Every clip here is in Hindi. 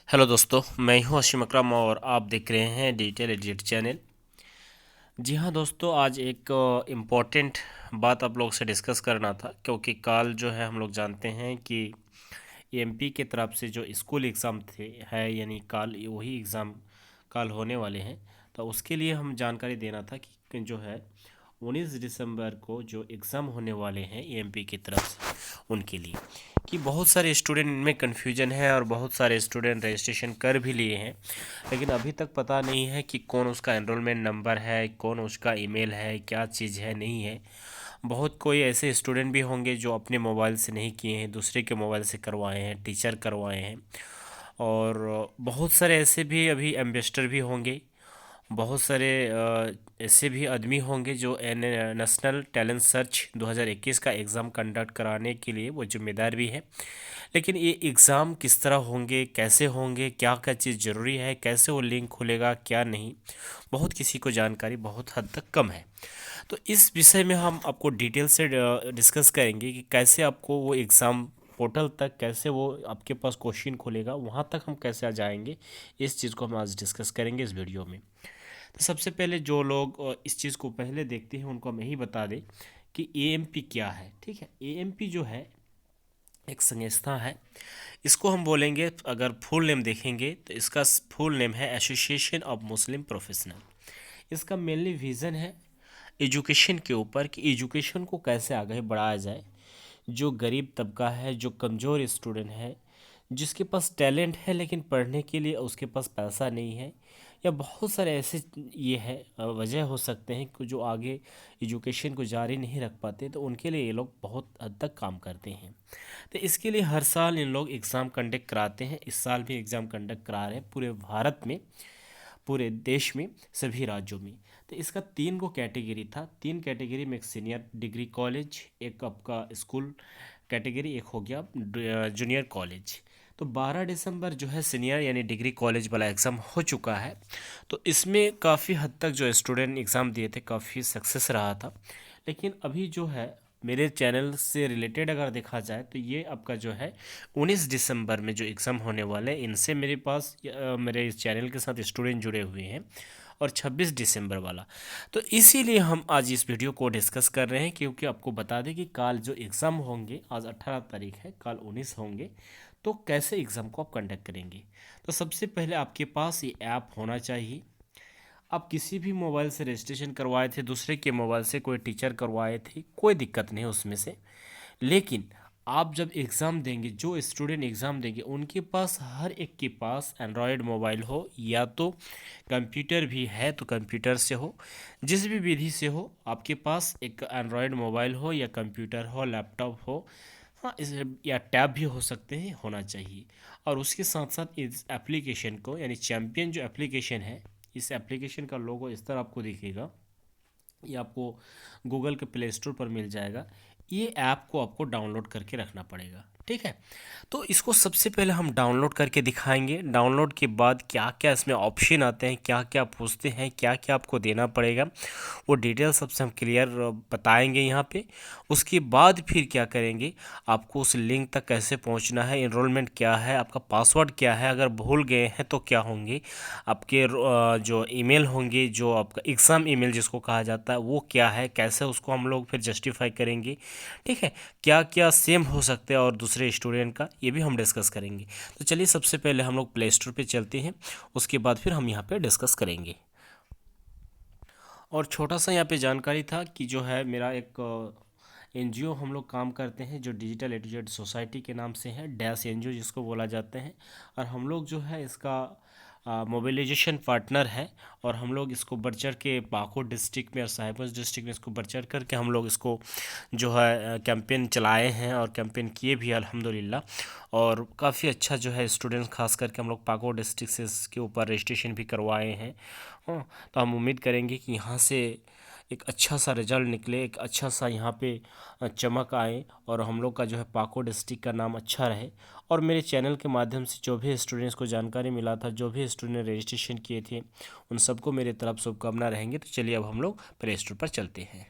हेलो दोस्तों, मैं हूं अशीम अकरम और आप देख रहे हैं डिजिटल एडिट चैनल। जी हाँ दोस्तों, आज एक इम्पॉर्टेंट बात आप लोग से डिस्कस करना था, क्योंकि कल जो है हम लोग जानते हैं कि एमपी के तरफ से जो स्कूल एग्ज़ाम थे है, यानी कल वही एग्ज़ाम कल होने वाले हैं। तो उसके लिए हम जानकारी देना था कि जो है 19 दिसंबर को जो एग्ज़ाम होने वाले हैं एमपी की तरफ से, उनके लिए कि बहुत सारे स्टूडेंट इनमें कन्फ्यूजन है और बहुत सारे स्टूडेंट रजिस्ट्रेशन कर भी लिए हैं, लेकिन अभी तक पता नहीं है कि कौन उसका एनरोलमेंट नंबर है, कौन उसका ईमेल है, क्या चीज़ है, नहीं है। बहुत कोई ऐसे स्टूडेंट भी होंगे जो अपने मोबाइल से नहीं किए हैं, दूसरे के मोबाइल से करवाए हैं, टीचर करवाए हैं। और बहुत सारे ऐसे भी अभी एम्बेसडर भी होंगे, बहुत सारे ऐसे भी आदमी होंगे जो नेशनल टैलेंट सर्च 2021 का एग्ज़ाम कंडक्ट कराने के लिए वो जिम्मेदार भी है। लेकिन ये एग्ज़ाम किस तरह होंगे, कैसे होंगे, क्या क्या चीज़ ज़रूरी है, कैसे वो लिंक खुलेगा, क्या नहीं, बहुत किसी को जानकारी बहुत हद तक कम है। तो इस विषय में हम आपको डिटेल से डिस्कस करेंगे कि कैसे आपको वो एग्ज़ाम पोर्टल तक, कैसे वो आपके पास क्वेश्चन खुलेगा, वहाँ तक हम कैसे आ जाएंगे। इस चीज़ को हम आज डिस्कस करेंगे इस वीडियो में। तो सबसे पहले जो लोग इस चीज़ को पहले देखते हैं उनको हम यही बता दें कि एएमपी क्या है। ठीक है, एएमपी जो है एक संस्था है। इसको हम बोलेंगे, अगर फुल नेम देखेंगे तो इसका फुल नेम है एसोसिएशन ऑफ मुस्लिम प्रोफेशनल। इसका मेनली विज़न है एजुकेशन के ऊपर, कि एजुकेशन को कैसे आगे बढ़ाया जाए। जो गरीब तबका है, जो कमज़ोर स्टूडेंट है, जिसके पास टैलेंट है लेकिन पढ़ने के लिए उसके पास पैसा नहीं है, या बहुत सारे ऐसे ये है वजह हो सकते हैं कि जो आगे एजुकेशन को जारी नहीं रख पाते, तो उनके लिए ये लोग बहुत हद तक काम करते हैं। तो इसके लिए हर साल इन लोग एग्ज़ाम कंडक्ट कराते हैं। इस साल भी एग्ज़ाम कंडक्ट करा रहे हैं पूरे भारत में, पूरे देश में, सभी राज्यों में। तो इसका 3 को कैटेगरी था। 3 कैटेगरी में, एक सीनियर डिग्री कॉलेज, एक आपका स्कूल कैटेगरी, एक हो गया जूनियर कॉलेज। तो 12 दिसंबर जो है सीनियर यानी डिग्री कॉलेज वाला एग्ज़ाम हो चुका है। तो इसमें काफ़ी हद तक जो स्टूडेंट एग्ज़ाम दिए थे काफ़ी सक्सेस रहा था। लेकिन अभी जो है मेरे चैनल से रिलेटेड अगर देखा जाए तो ये आपका जो है 19 दिसंबर में जो एग्ज़ाम होने वाले हैं, इनसे मेरे पास मेरे इस चैनल के साथ स्टूडेंट जुड़े हुए हैं, और 26 दिसंबर वाला। तो इसीलिए हम आज इस वीडियो को डिस्कस कर रहे हैं, क्योंकि आपको बता दें कि कल जो एग्ज़ाम होंगे, आज 18 तारीख है, कल 19 होंगे, तो कैसे एग्ज़ाम को आप कंडक्ट करेंगे। तो सबसे पहले आपके पास ये ऐप होना चाहिए। आप किसी भी मोबाइल से रजिस्ट्रेशन करवाए थे, दूसरे के मोबाइल से कोई टीचर करवाए थे, कोई दिक्कत नहीं उसमें से। लेकिन आप जब एग्ज़ाम देंगे, जो स्टूडेंट एग्ज़ाम देंगे उनके पास, हर एक के पास एंड्रॉयड मोबाइल हो, या तो कंप्यूटर भी है तो कंप्यूटर से हो, जिस भी विधि से हो, आपके पास एक एंड्रॉयड मोबाइल हो या कंप्यूटर हो, लैपटॉप हो, हाँ इस या टैब भी हो सकते हैं, होना चाहिए। और उसके साथ साथ इस एप्लीकेशन को, यानी चैम्पियन जो एप्लीकेशन है, इस एप्लीकेशन का लोगो इस तरह आपको दिखेगा। ये आपको गूगल के प्ले स्टोर पर मिल जाएगा। ये ऐप को आपको डाउनलोड करके रखना पड़ेगा। ठीक है, तो इसको सबसे पहले हम डाउनलोड करके दिखाएंगे। डाउनलोड के बाद क्या क्या इसमें ऑप्शन आते हैं, क्या क्या पूछते हैं, क्या क्या आपको देना पड़ेगा, वो डिटेल सबसे हम क्लियर बताएंगे यहाँ पे। उसके बाद फिर क्या करेंगे, आपको उस लिंक तक कैसे पहुँचना है, इनरोलमेंट क्या है, आपका पासवर्ड क्या है, अगर भूल गए हैं तो क्या होंगे, आपके जो ईमेल होंगे, जो आपका एग्ज़ाम ईमेल जिसको कहा जाता है, वो क्या है, कैसे उसको हम लोग फिर जस्टिफाई करेंगे। ठीक है, क्या क्या सेम हो सकते हैं और दूसरे स्टूडेंट का, ये भी हम डिस्कस करेंगे। तो चलिए सबसे पहले हम लोग प्ले स्टोर पे चलते हैं, उसके बाद फिर हम यहाँ पे डिस्कस करेंगे। और छोटा सा यहाँ पे जानकारी था कि जो है मेरा एक एनजीओ हम लोग काम करते हैं, जो डिजिटल एजुकेट सोसाइटी के नाम से है, डैश एनजीओ जिसको बोला जाते हैं। और हम लोग जो है इसका मोबिलाइजेशन पार्टनर है, और हम लोग इसको बढ़ चढ़ के पाकुड़ डिस्ट्रिक्ट में और साहिबगंज डिस्ट्रिक्ट में इसको बढ़ चढ़ करके हम लोग इसको जो है कैंपेन चलाए हैं, और कैंपेन किए भी अल्हम्दुलिल्लाह। और काफ़ी अच्छा जो है स्टूडेंट्स, खास करके हम लोग पाकुड़ डिस्ट्रिक्ट से इसके ऊपर रजिस्ट्रेशन भी करवाए हैं। हाँ, तो हम उम्मीद करेंगे कि यहाँ से एक अच्छा सा रिजल्ट निकले, एक अच्छा सा यहाँ पे चमक आए, और हम लोग का जो है पाकुड़ डिस्ट्रिक्ट का नाम अच्छा रहे। और मेरे चैनल के माध्यम से जो भी स्टूडेंट्स को जानकारी मिला था, जो भी स्टूडेंट रजिस्ट्रेशन किए थे, उन सबको मेरे तरफ शुभकामना रहेंगे। तो चलिए अब हम लोग प्ले स्टोर पर चलते हैं।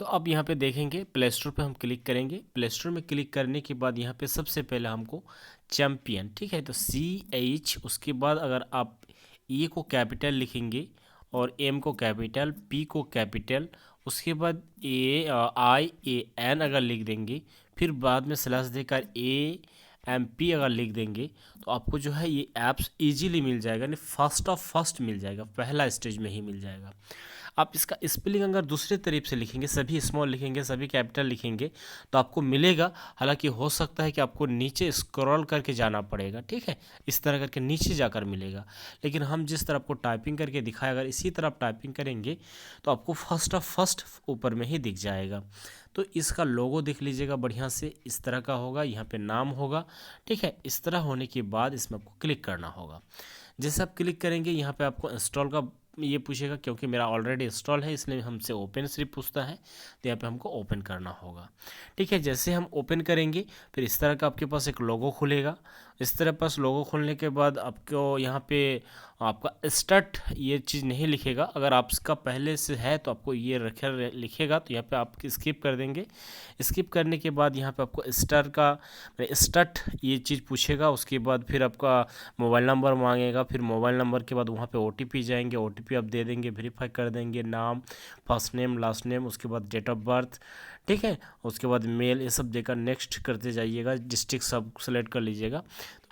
तो अब यहाँ पे देखेंगे प्ले स्टोर पे हम क्लिक करेंगे। प्ले स्टोर में क्लिक करने के बाद यहाँ पे सबसे पहले हमको चैम्पियन, ठीक है, तो CH, उसके बाद अगर आप E को कैपिटल लिखेंगे और M को कैपिटल, P को कैपिटल, उसके बाद IAN अगर लिख देंगे, फिर बाद में स्लैश देकर AMP अगर लिख देंगे, तो आपको जो है ये ऐप्स इजीली मिल जाएगा, यानी फर्स्ट ऑफ फर्स्ट मिल जाएगा, पहला स्टेज में ही मिल जाएगा। आप इसका स्पेलिंग अगर दूसरे तरीके से लिखेंगे, सभी स्मॉल लिखेंगे, सभी कैपिटल लिखेंगे, तो आपको मिलेगा। हालांकि हो सकता है कि आपको नीचे स्क्रॉल करके जाना पड़ेगा, ठीक है, इस तरह करके नीचे जाकर मिलेगा। लेकिन हम जिस तरह आपको टाइपिंग करके दिखाया, अगर इसी तरह आप टाइपिंग करेंगे तो आपको फर्स्ट ऑफ फर्स्ट ऊपर में ही दिख जाएगा। तो इसका लोगो देख लीजिएगा, बढ़िया से इस तरह का होगा, यहाँ पे नाम होगा, ठीक है। इस तरह होने के बाद इसमें आपको क्लिक करना होगा। जैसे आप क्लिक करेंगे, यहाँ पे आपको इंस्टॉल का ये पूछेगा, क्योंकि मेरा ऑलरेडी इंस्टॉल है इसलिए हमसे ओपन सिर्फ पूछता है, तो यहाँ पे हमको ओपन करना होगा, ठीक है। जैसे हम ओपन करेंगे, फिर इस तरह का आपके पास एक लोगो खुलेगा। इस तरह पास लोगो खुलने के बाद आपको यहाँ पे आपका स्टार्ट ये चीज़ नहीं लिखेगा। अगर आपका पहले से है तो आपको ये लिखेगा, तो यहाँ पे आप स्किप कर देंगे। स्किप करने के बाद यहाँ पे आपको स्टार्ट ये चीज़ पूछेगा। उसके बाद फिर आपका मोबाइल नंबर मांगेगा, फिर मोबाइल नंबर के बाद वहाँ पे OTP जाएंगे, OTP आप दे देंगे, वेरीफाई कर देंगे, नाम, फर्स्ट नेम, लास्ट नेम, उसके बाद डेट ऑफ बर्थ, ठीक है, उसके बाद मेल, ये सब देकर नेक्स्ट करते जाइएगा, डिस्ट्रिक्ट सब सेलेक्ट कर लीजिएगा।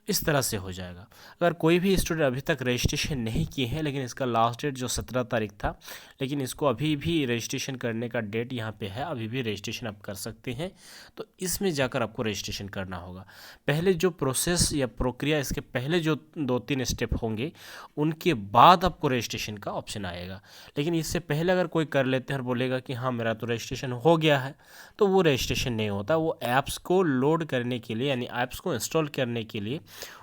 इस तरह से हो जाएगा। अगर कोई भी स्टूडेंट अभी तक रजिस्ट्रेशन नहीं किए हैं, लेकिन इसका लास्ट डेट जो 17 तारीख था, लेकिन इसको अभी भी रजिस्ट्रेशन करने का डेट यहाँ पे है, अभी भी रजिस्ट्रेशन आप कर सकते हैं। तो इसमें जाकर आपको रजिस्ट्रेशन करना होगा। पहले जो प्रोसेस या प्रक्रिया, इसके पहले जो 2-3 स्टेप होंगे, उनके बाद आपको रजिस्ट्रेशन का ऑप्शन आएगा। लेकिन इससे पहले अगर कोई कर लेते हैं और बोलेगा कि हाँ मेरा तो रजिस्ट्रेशन हो गया है, तो वो रजिस्ट्रेशन नहीं होता। वो ऐप्स को लोड करने के लिए, यानी ऐप्स को इंस्टॉल करने के लिए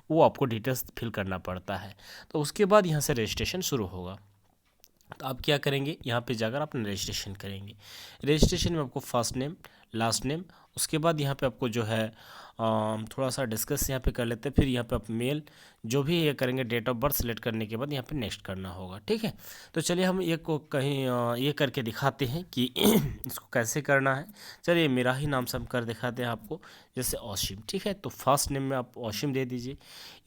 वो आपको डिटेल्स फिल करना पड़ता है। तो उसके बाद यहाँ से रजिस्ट्रेशन शुरू होगा। तो आप क्या करेंगे, यहाँ पे जाकर अपना रजिस्ट्रेशन करेंगे। रजिस्ट्रेशन में आपको फर्स्ट नेम, लास्ट नेम, उसके बाद यहाँ पे आपको जो है थोड़ा सा डिस्कस यहाँ पे कर लेते हैं। फिर यहाँ पे आप मेल जो भी ये करेंगे, डेट ऑफ बर्थ सेलेक्ट करने के बाद यहाँ पे नेक्स्ट करना होगा, ठीक है। तो चलिए हम ये को कहीं ये करके दिखाते हैं कि इसको कैसे करना है। चलिए मेरा ही नाम से हम कर दिखाते हैं आपको, जैसे ऑशिम, ठीक है। तो फर्स्ट नेम में आप ऑशिम दे दीजिए।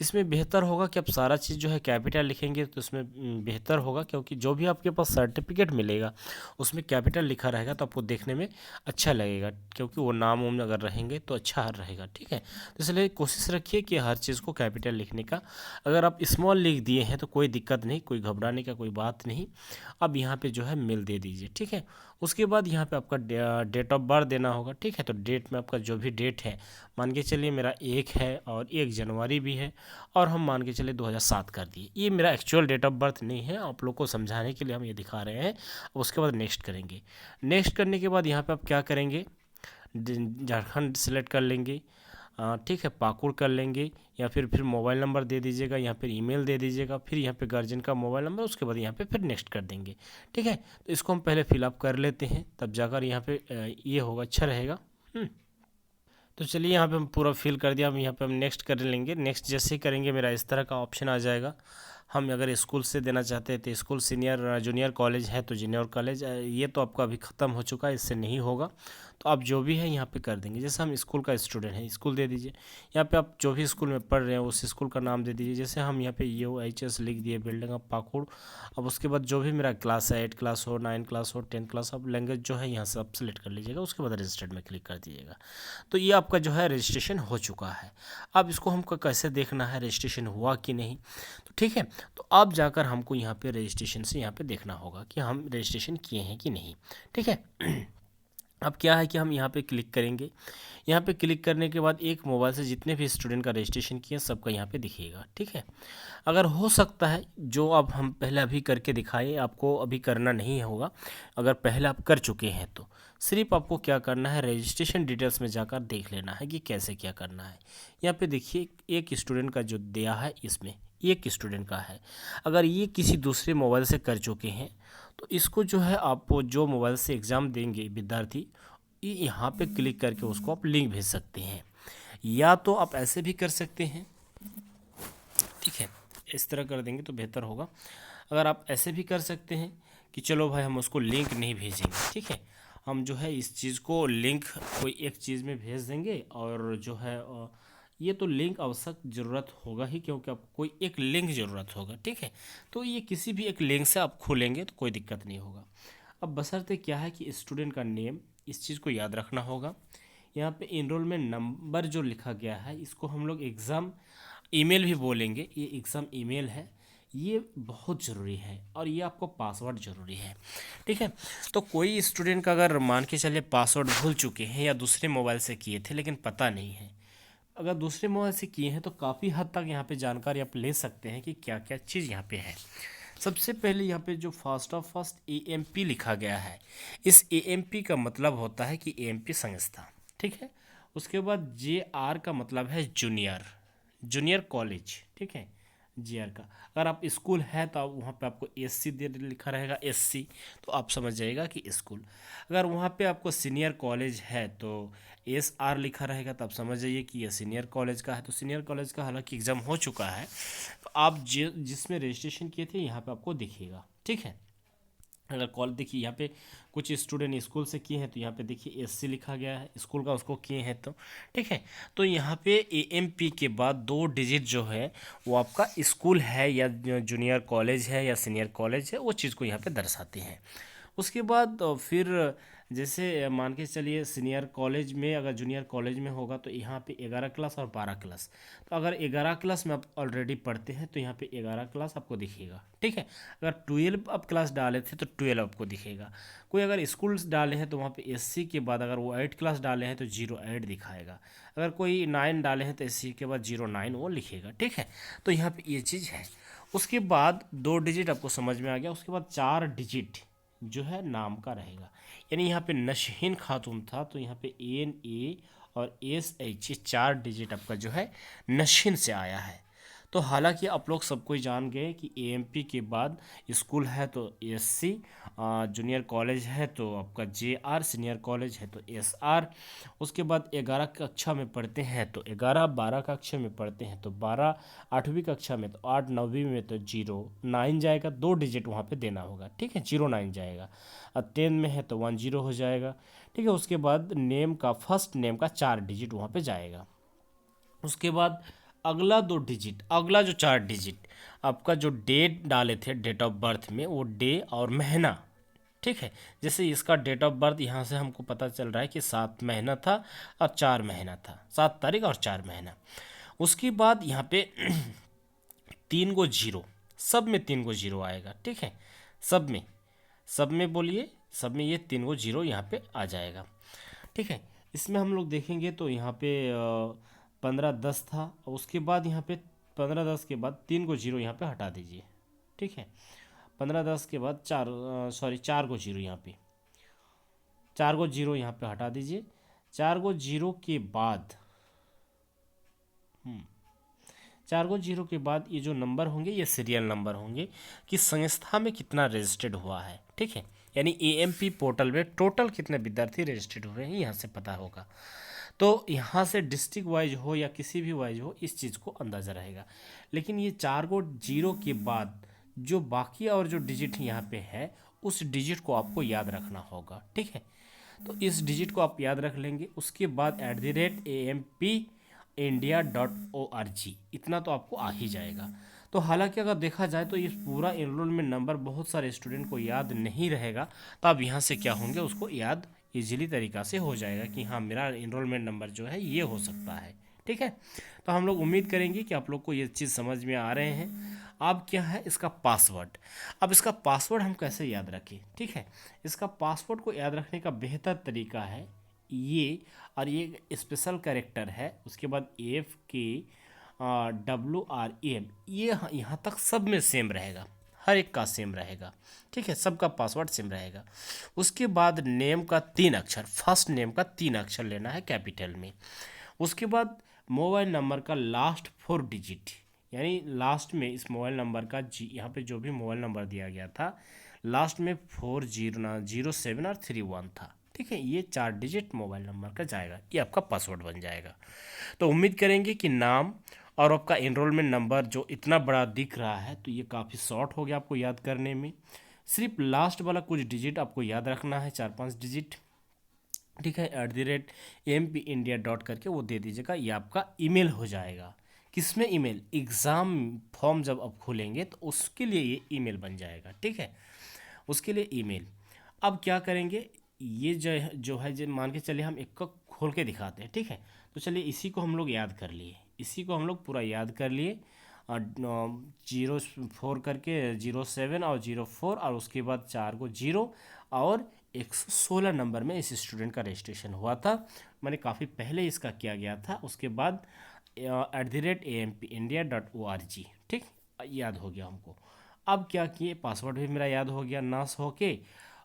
इसमें बेहतर होगा कि आप सारा चीज़ जो है कैपिटल लिखेंगे, तो इसमें बेहतर होगा, क्योंकि जो भी आपके पास सर्टिफिकेट मिलेगा उसमें कैपिटल लिखा रहेगा, तो आपको देखने में अच्छा लगेगा, क्योंकि वो नाम उम अगर रहेंगे तो अच्छा रहेगा, ठीक है। तो इसलिए कोशिश रखिए कि हर चीज़ को कैपिटल लिखने का। अगर आप स्मॉल लिख दिए हैं तो कोई दिक्कत नहीं, कोई घबराने का कोई बात नहीं। अब यहाँ पे जो है मेल दे दीजिए, ठीक है। उसके बाद यहाँ पे आपका डेट ऑफ बर्थ देना होगा, ठीक है। तो डेट में आपका जो भी डेट है, मान के चलिए मेरा 1 है और 1 जनवरी भी है, और हम मान के चलिए 2007 कर दिए। ये मेरा एक्चुअल डेट ऑफ बर्थ नहीं है, आप लोग को समझाने के लिए हम ये दिखा रहे हैं। उसके बाद नेक्स्ट करेंगे। नेक्स्ट करने के बाद यहाँ पे आप क्या करेंगे, झारखंड सेलेक्ट कर लेंगे, ठीक है, पाकुड़ कर लेंगे, या फिर मोबाइल नंबर दे दीजिएगा, यहाँ पर ईमेल दे दीजिएगा, फिर यहाँ पे गार्जियन का मोबाइल नंबर, उसके बाद यहाँ पे फिर नेक्स्ट कर देंगे, ठीक है। तो इसको हम पहले फिलअप कर लेते हैं, तब जाकर यहाँ पे ये होगा, अच्छा रहेगा। तो चलिए यहाँ पे हम पूरा फिल कर दिया। अब यहाँ पे हम नेक्स्ट कर लेंगे। नेक्स्ट जैसे ही करेंगे मेरा इस तरह का ऑप्शन आ जाएगा। हम अगर स्कूल से देना चाहते हैं तो स्कूल, सीनियर जूनियर कॉलेज है तो जूनियर कॉलेज, ये तो आपका अभी ख़त्म हो चुका है, इससे नहीं होगा। तो आप जो भी है यहाँ पे कर देंगे। जैसे हम स्कूल का स्टूडेंट हैं, स्कूल दे दीजिए। यहाँ पे आप जो भी स्कूल में पढ़ रहे हैं उस स्कूल का नाम दे दीजिए। जैसे हम यहाँ पे UHS लिख दिए, बिल्डिंग ऑफ पाकुड़। अब उसके बाद जो भी मेरा क्लास है, 8 क्लास हो, 9 क्लास हो, 10 क्लास, अब लैंग्वेज जो है यहाँ से आप सेलेक्ट कर लीजिएगा। उसके बाद रजिस्टर्ड में क्लिक कर दीजिएगा। तो ये आपका जो है रजिस्ट्रेशन हो चुका है। अब इसको हमको कैसे देखना है रजिस्ट्रेशन हुआ कि नहीं, तो ठीक है। तो अब जाकर हमको यहाँ पे रजिस्ट्रेशन से यहाँ पे देखना होगा कि हम रजिस्ट्रेशन किए हैं कि नहीं, ठीक है। अब क्या है कि हम यहाँ पे क्लिक करेंगे। यहाँ पे क्लिक करने के बाद एक मोबाइल से जितने भी स्टूडेंट का रजिस्ट्रेशन किए सबका यहाँ पे दिखेगा, ठीक है। अगर हो सकता है जो अब हम पहले अभी करके दिखाए, आपको अभी करना नहीं होगा। अगर पहले आप कर चुके हैं तो सिर्फ आपको क्या करना है, रजिस्ट्रेशन डिटेल्स में जाकर देख लेना है कि कैसे क्या करना है। यहाँ पे देखिए एक स्टूडेंट का जो दिया है, इसमें एक स्टूडेंट का है। अगर ये किसी दूसरे मोबाइल से कर चुके हैं तो इसको जो है, आप जो मोबाइल से एग्ज़ाम देंगे विद्यार्थी, यहाँ पे क्लिक करके उसको आप लिंक भेज सकते हैं, या तो आप ऐसे भी कर सकते हैं, ठीक है। इस तरह कर देंगे तो बेहतर होगा। अगर आप ऐसे भी कर सकते हैं कि चलो भाई हम उसको लिंक नहीं भेजेंगे, ठीक है, हम जो है इस चीज़ को लिंक कोई एक चीज़ में भेज देंगे, और जो है ये तो लिंक आवश्यक ज़रूरत होगा ही, क्योंकि आपको कोई एक लिंक ज़रूरत होगा, ठीक है। तो ये किसी भी एक लिंक से आप खोलेंगे तो कोई दिक्कत नहीं होगा। अब बशर्ते क्या है कि स्टूडेंट का नेम, इस चीज़ को याद रखना होगा। यहाँ पे इनरोलमेंट नंबर जो लिखा गया है, इसको हम लोग एग्ज़ाम ईमेल भी बोलेंगे, ये एग्ज़ाम ईमेल है, ये बहुत ज़रूरी है, और ये आपको पासवर्ड ज़रूरी है, ठीक है। तो कोई स्टूडेंट का अगर मान के चलिए पासवर्ड भूल चुके हैं या दूसरे मोबाइल से किए थे लेकिन पता नहीं है, अगर दूसरे मोबाइल से किए हैं तो काफ़ी हद तक यहाँ पे जानकारी आप ले सकते हैं कि क्या क्या चीज़ यहाँ पे है। सबसे पहले यहाँ पे जो फर्स्ट ऑफ फर्स्ट एएमपी लिखा गया है, इस एएमपी का मतलब होता है कि एएमपी संस्था, ठीक है। उसके बाद जे आर का मतलब है जूनियर, जूनियर कॉलेज, ठीक है, जी आर का। अगर आप स्कूल है तो आप वहाँ पे आपको एस सी दे लिखा रहेगा, एस सी, तो आप समझ जाइएगा कि स्कूल। अगर वहाँ पे आपको सीनियर कॉलेज है तो एस आर लिखा रहेगा, तो आप समझ जाइए कि ये सीनियर कॉलेज का है। तो सीनियर कॉलेज का हालांकि एग्ज़ाम हो चुका है, तो आप जिसमें रजिस्ट्रेशन किए थे यहाँ पे आपको दिखेगा, ठीक है। अगर कॉल देखिए यहाँ पे कुछ स्टूडेंट स्कूल से किए हैं तो यहाँ पे देखिए एससी लिखा गया है, स्कूल का उसको किए हैं तो, ठीक है। तो यहाँ पे एएमपी के बाद 2 डिजिट जो है वो आपका स्कूल है या जूनियर कॉलेज है या सीनियर कॉलेज है, वो चीज़ को यहाँ पे दर्शाते हैं। उसके बाद फिर जैसे मान के चलिए सीनियर कॉलेज में, अगर जूनियर कॉलेज में होगा तो यहाँ पे 11 क्लास और 12 क्लास। तो अगर 11 क्लास में आप ऑलरेडी पढ़ते हैं तो यहाँ पे 11 क्लास आपको दिखेगा, ठीक है। अगर 12 आप क्लास डाले थे तो 12 आपको दिखेगा। कोई अगर स्कूल्स डाले हैं तो वहाँ पे एससी के बाद अगर वो 8 क्लास डाले हैं तो 08 दिखाएगा। अगर कोई 9 डाले हैं तो एससी के बाद 09 वो लिखेगा, ठीक है। तो यहाँ पे ये चीज़ है। उसके बाद 2 डिजिट आपको समझ में आ गया। उसके बाद 4 डिजिट जो है नाम का रहेगा, यानी यहाँ पे नशहीन खातून था तो यहाँ पे NA और SH, ये 4 डिजिट आपका जो है नशहीन से आया है। तो हालांकि आप लोग सब कोई जान गए कि एएमपी के बाद स्कूल है तो एससी, जूनियर कॉलेज है तो आपका जेआर, सीनियर कॉलेज है तो एसआर। उसके बाद 11 कक्षा में पढ़ते हैं तो 11, 12 कक्षा में पढ़ते हैं तो 12, 8वीं कक्षा में तो 8, 9वीं में तो 09 जाएगा, 2 डिजिट वहाँ पे देना होगा, ठीक है, 09 जाएगा। और 10 में है तो 10 हो जाएगा, ठीक है। उसके बाद नेम का, फर्स्ट नेम का 4 डिजिट वहाँ पे जाएगा। उसके बाद अगला 2 डिजिट, अगला जो 4 डिजिट आपका जो डेट डाले थे डेट ऑफ बर्थ में, वो डे और महीना, ठीक है। जैसे इसका डेट ऑफ बर्थ यहाँ से हमको पता चल रहा है कि 7 महीना था और 4 महीना था, 7 तारीख और 4 महीना। उसके बाद यहाँ पे 3 जीरो, सब में 3 जीरो आएगा, ठीक है। सब में, सब में बोलिए, सब में ये 3 जीरो यहाँ पे आ जाएगा, ठीक है। इसमें हम लोग देखेंगे तो यहाँ पे 15-10 था, और उसके बाद यहाँ पे 15-10 के बाद 3 जीरो यहाँ पे हटा दीजिए, ठीक है। 15-10 के बाद 4 जीरो यहाँ पे, 4 जीरो यहाँ पे हटा दीजिए। 4 जीरो के बाद 4 जीरो के बाद ये जो नंबर होंगे ये सीरियल नंबर होंगे कि संस्था में कितना रजिस्टर्ड हुआ है, ठीक है। यानी एएमपी पोर्टल में टोटल कितने विद्यार्थी रजिस्टर्ड हुए हैं यहाँ से पता होगा। तो यहाँ से डिस्ट्रिक्ट वाइज हो या किसी भी वाइज हो, इस चीज़ को अंदाज़ा रहेगा। लेकिन ये 4 जीरो के बाद जो बाकी और जो डिजिट यहाँ पे है, उस डिजिट को आपको याद रखना होगा, ठीक है। तो इस डिजिट को आप याद रख लेंगे। उसके बाद @AMPindia.org, इतना तो आपको आ ही जाएगा। तो हालांकि अगर देखा जाए तो ये पूरा एनरोलमेंट नंबर बहुत सारे स्टूडेंट को याद नहीं रहेगा, तो आप यहाँ से क्या होंगे उसको याद इजीली तरीक़ा से हो जाएगा कि हाँ मेरा एनरोलमेंट नंबर जो है ये हो सकता है, ठीक है। तो हम लोग उम्मीद करेंगे कि आप लोग को ये चीज़ समझ में आ रहे हैं। अब क्या है इसका पासवर्ड। अब इसका पासवर्ड हम कैसे याद रखें, ठीक है। इसका पासवर्ड को याद रखने का बेहतर तरीका है ये, और ये स्पेशल कैरेक्टर है। उसके बाद FKWRM, ये यहाँ तक सब में सेम रहेगा, हर एक का सेम रहेगा, ठीक है, सबका पासवर्ड सेम रहेगा। उसके बाद नेम का 3 अक्षर, फर्स्ट नेम का 3 अक्षर लेना है कैपिटल में। उसके बाद मोबाइल नंबर का लास्ट 4 डिजिट, यानी लास्ट में इस मोबाइल नंबर का यहाँ पे जो भी मोबाइल नंबर दिया गया था लास्ट में 4007 और 31 था, ठीक है। ये 4 डिजिट मोबाइल नंबर का जाएगा, ये आपका पासवर्ड बन जाएगा। तो उम्मीद करेंगे कि नाम और आपका एनरोलमेंट नंबर जो इतना बड़ा दिख रहा है तो ये काफ़ी शॉर्ट हो गया आपको याद करने में। सिर्फ लास्ट वाला कुछ डिजिट आपको याद रखना है, 4-5 डिजिट, ठीक है, @AMPindia करके वो दे दीजिएगा, ये आपका ईमेल हो जाएगा। किसमें ईमेल? एग्ज़ाम फॉर्म जब आप खोलेंगे तो उसके लिए ये ईमेल बन जाएगा। ठीक है, उसके लिए ईमेल। अब क्या करेंगे, ये जो मान के चलिए हम एक को खोल के दिखाते हैं। ठीक है, तो चलिए इसी को हम लोग याद कर लिए, इसी को हम लोग पूरा याद कर लिए। 04 करके 07 और 04 और उसके बाद 4 को 0 और 116 नंबर में इस स्टूडेंट का रजिस्ट्रेशन हुआ था। मैंने काफ़ी पहले इसका किया गया था। उसके बाद @AMPindia.org। ठीक, याद हो गया हमको। अब क्या किए, पासवर्ड भी मेरा याद हो गया नाश होके।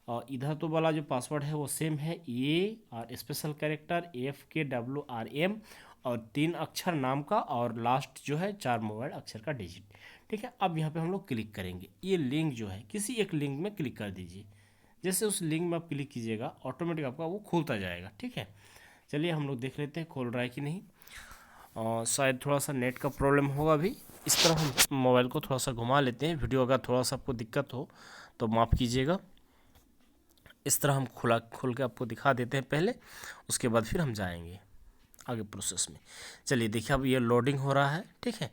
और इधर तो वाला जो पासवर्ड है वो सेम है, ए और स्पेशल कैरेक्टर FKWRM और 3 अक्षर नाम का और लास्ट जो है 4 मोबाइल अक्षर का डिजिट। ठीक है, अब यहाँ पे हम लोग क्लिक करेंगे। ये लिंक जो है किसी एक लिंक में क्लिक कर दीजिए। जैसे उस लिंक में आप क्लिक कीजिएगा ऑटोमेटिक आपका वो खुलता जाएगा। ठीक है, चलिए हम लोग देख लेते हैं खोल रहा है कि नहीं। और शायद थोड़ा सा नेट का प्रॉब्लम होगा अभी। इस तरह हम मोबाइल को थोड़ा सा घुमा लेते हैं। वीडियो अगर थोड़ा सा आपको दिक्कत हो तो माफ़ कीजिएगा। इस तरह हम खोल के आपको दिखा देते हैं पहले, उसके बाद फिर हम जाएंगे आगे प्रोसेस में। चलिए देखिए, अब ये लोडिंग हो रहा है। ठीक है,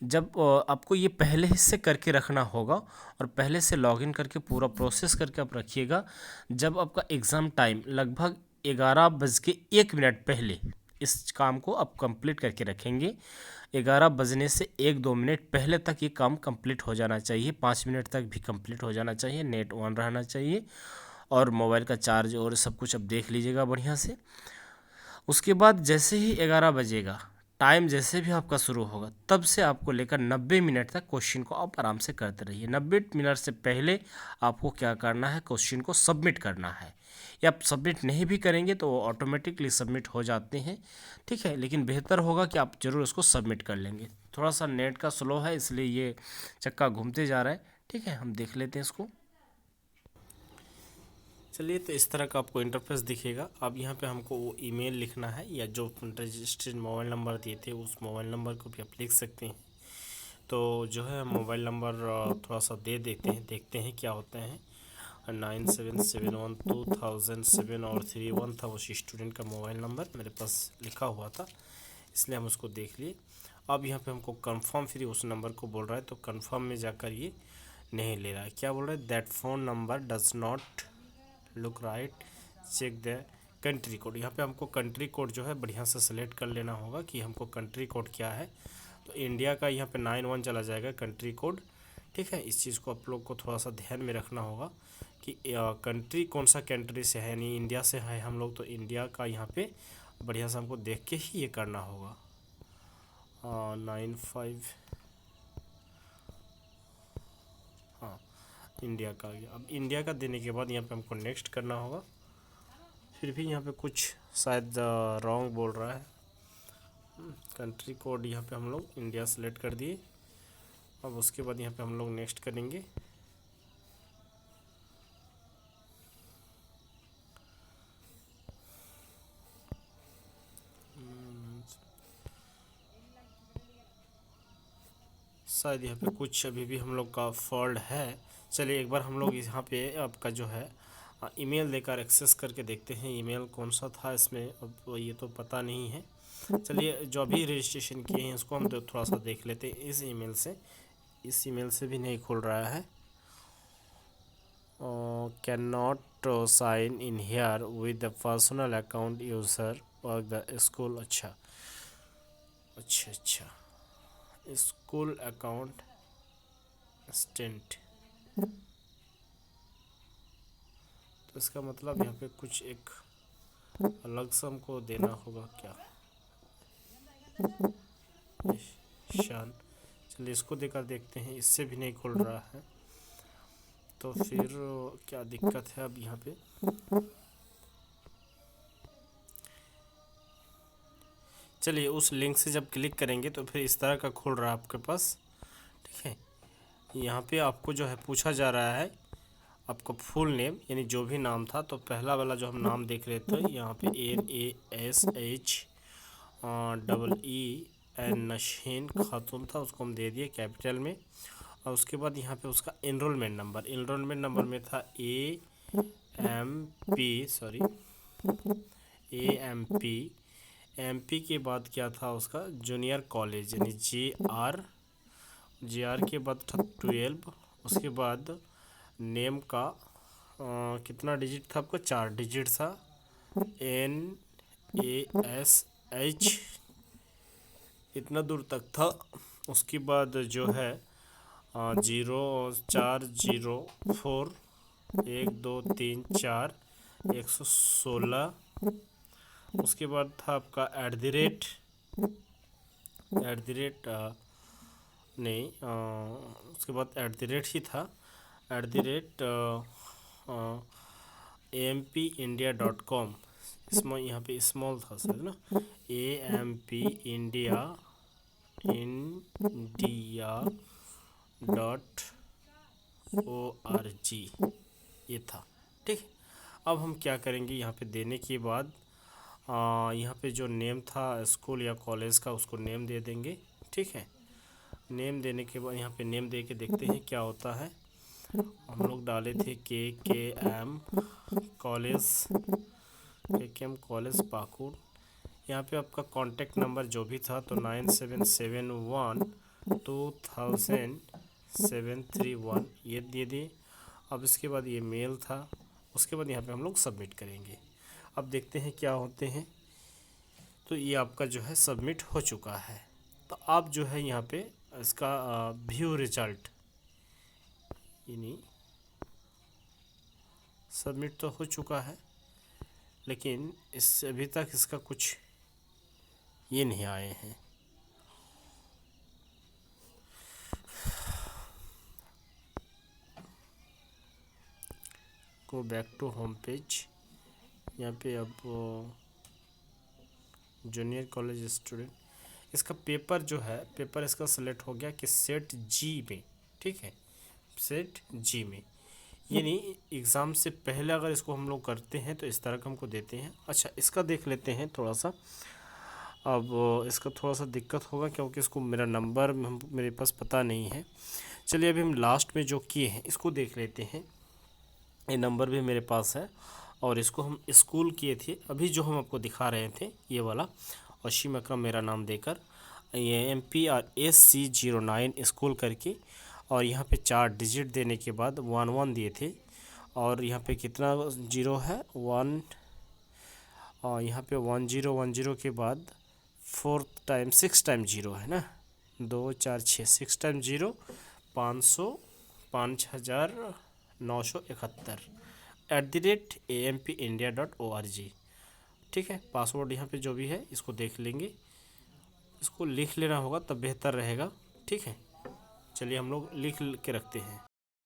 जब आपको ये पहले से करके रखना होगा और पहले से लॉगिन करके पूरा प्रोसेस करके आप रखिएगा। जब आपका एग्ज़ाम टाइम लगभग 11:01 पहले इस काम को आप कंप्लीट करके रखेंगे। 11 बजने से 1-2 मिनट पहले तक ये काम कंप्लीट हो जाना चाहिए। 5 मिनट तक भी कंप्लीट हो जाना चाहिए। नेट ऑन रहना चाहिए और मोबाइल का चार्ज और सब कुछ अब देख लीजिएगा बढ़िया से। उसके बाद जैसे ही 11 बजेगा, टाइम जैसे भी आपका शुरू होगा, तब से आपको लेकर 90 मिनट तक क्वेश्चन को आप आराम से करते रहिए। 90 मिनट से पहले आपको क्या करना है, क्वेश्चन को सबमिट करना है। या आप सबमिट नहीं भी करेंगे तो वो ऑटोमेटिकली सबमिट हो जाते हैं। ठीक है, लेकिन बेहतर होगा कि आप ज़रूर उसको सबमिट कर लेंगे। थोड़ा सा नेट का स्लो है इसलिए ये चक्का घूमते जा रहा है। ठीक है, हम देख लेते हैं इसको। चलिए, तो इस तरह का आपको इंटरफेस दिखेगा। अब यहाँ पे हमको वो ईमेल लिखना है या जो रजिस्टर्ड मोबाइल नंबर दिए थे उस मोबाइल नंबर को भी आप लिख सकते हैं। तो जो है मोबाइल नंबर थोड़ा सा दे देते हैं, देखते हैं क्या होता है। 97712007 और 31 था उस स्टूडेंट का मोबाइल नंबर, मेरे पास लिखा हुआ था इसलिए हम उसको देख लिए। अब यहाँ पे हमको कंफर्म फ्री उस नंबर को बोल रहा है, तो कंफर्म में जाकर ये नहीं ले रहा है। क्या बोल रहा है, that phone number does not look right, check the country code. यहाँ पे हमको कंट्री कोड जो है बढ़िया से सेलेक्ट कर लेना होगा कि हमको कंट्री कोड क्या है। तो इंडिया का यहाँ पे 91 चला जाएगा कंट्री कोड। ठीक है, इस चीज़ को आप लोग को थोड़ा सा ध्यान में रखना होगा कि कंट्री कौन सा कंट्री से है, यानी इंडिया से है हम लोग तो इंडिया का यहाँ पे बढ़िया से हमको देख के ही ये करना होगा। 95, हाँ इंडिया का आ गया। अब इंडिया का देने के बाद यहाँ पे हमको नेक्स्ट करना होगा। फिर भी यहाँ पे कुछ शायद रॉन्ग बोल रहा है। कंट्री कोड यहाँ पे हम लोग इंडिया सेलेक्ट कर दिए। अब उसके बाद यहाँ पे हम लोग नेक्स्ट करेंगे। शायद यहाँ पे कुछ अभी भी हम लोग का फॉल्ट है। चलिए एक बार हम लोग यहाँ पे आपका जो है ईमेल देकर एक्सेस करके देखते हैं ईमेल कौन सा था इसमें। अब ये तो पता नहीं है। चलिए जो अभी रजिस्ट्रेशन किए हैं इसको हम थोड़ा सा देख लेते हैं इस ईमेल से। इस ईमेल से भी नहीं खुल रहा है। Can not sign in here with the personal account user और द स्कूल। अच्छा, स्कूल अकाउंट स्टेंट। तो इसका मतलब यहाँ पे कुछ एक अलग सा हमको देना होगा क्या, शान। चलिए इसको देकर देखते हैं, इससे भी नहीं खुल रहा है। तो फिर क्या दिक्कत है अब यहाँ पे। चलिए उस लिंक से जब क्लिक करेंगे तो फिर इस तरह का खुल रहा है आपके पास। ठीक है, यहाँ पे आपको जो है पूछा जा रहा है आपको फुल नेम, यानी जो भी नाम था। तो पहला वाला जो हम नाम देख रहे थे यहाँ पे NASHEEN नशीन खातून था, उसको हम दे दिए कैपिटल में। और उसके बाद यहाँ पे उसका इनरोलमेंट नंबर में था AMP एम पी के बाद क्या था उसका जूनियर कॉलेज यानी जे आर के बाद था 12। उसके बाद नेम का कितना डिजिट था आपका, 4 डिजिट था, NASH, इतना दूर तक था। उसके बाद जो है 0404 1234 116। उसके बाद था आपका एट द रेट नहीं, उसके बाद @ ही था, @AMPindia.com। इसमें यहाँ पे स्मॉल था सर ना, AMPindia.org ये था। ठीक। अब हम क्या करेंगे, यहाँ पे देने के बाद यहाँ पे जो नेम था स्कूल या कॉलेज का उसको नेम दे देंगे। ठीक है, नेम देने के बाद यहाँ पे नेम दे के देखते हैं क्या होता है। हम लोग डाले थे KKM कॉलेज पाकुड़। यहाँ पे आपका कांटेक्ट नंबर जो भी था तो 9771200731 ये दे दिए। अब इसके बाद ये मेल था, उसके बाद यहाँ पे हम लोग सबमिट करेंगे। अब देखते हैं क्या होते हैं। तो ये आपका जो है सबमिट हो चुका है। तो आप जो है यहाँ पे इसका व्यू रिजल्ट यानी सबमिट तो हो चुका है, लेकिन इससे अभी तक इसका कुछ ये नहीं आए हैं। Go back to home page. यहाँ पे अब जूनियर कॉलेज स्टूडेंट, इसका पेपर जो है पेपर इसका सेलेक्ट हो गया कि सेट जी में। ठीक है, सेट जी में, यानी एग्ज़ाम से पहले अगर इसको हम लोग करते हैं तो इस तरह का हमको देते हैं। अच्छा, इसका देख लेते हैं थोड़ा सा। अब इसका थोड़ा सा दिक्कत होगा क्योंकि इसको मेरा नंबर मेरे पास पता नहीं है। चलिए अभी हम लास्ट में जो किए हैं इसको देख लेते हैं। ये नंबर भी मेरे पास है और इसको हम स्कूल किए थे, अभी जो हम आपको दिखा रहे थे ये वाला वसीम अकरम मेरा नाम देकर, ये MPRSC09 स्कूल करके, और यहाँ पे 4 डिजिट देने के बाद 11 दिए थे। और यहाँ पे कितना जीरो है 1, और यहाँ पे 1010 के बाद 4 टाइम 6 टाइम 0 है ना, 2 4 6 6 टाइम 0 5,0971 @AMPindia.org। ठीक है, पासवर्ड यहाँ पे जो भी है इसको देख लेंगे, इसको लिख लेना होगा तब बेहतर रहेगा। ठीक है, चलिए हम लोग लिख के रखते हैं।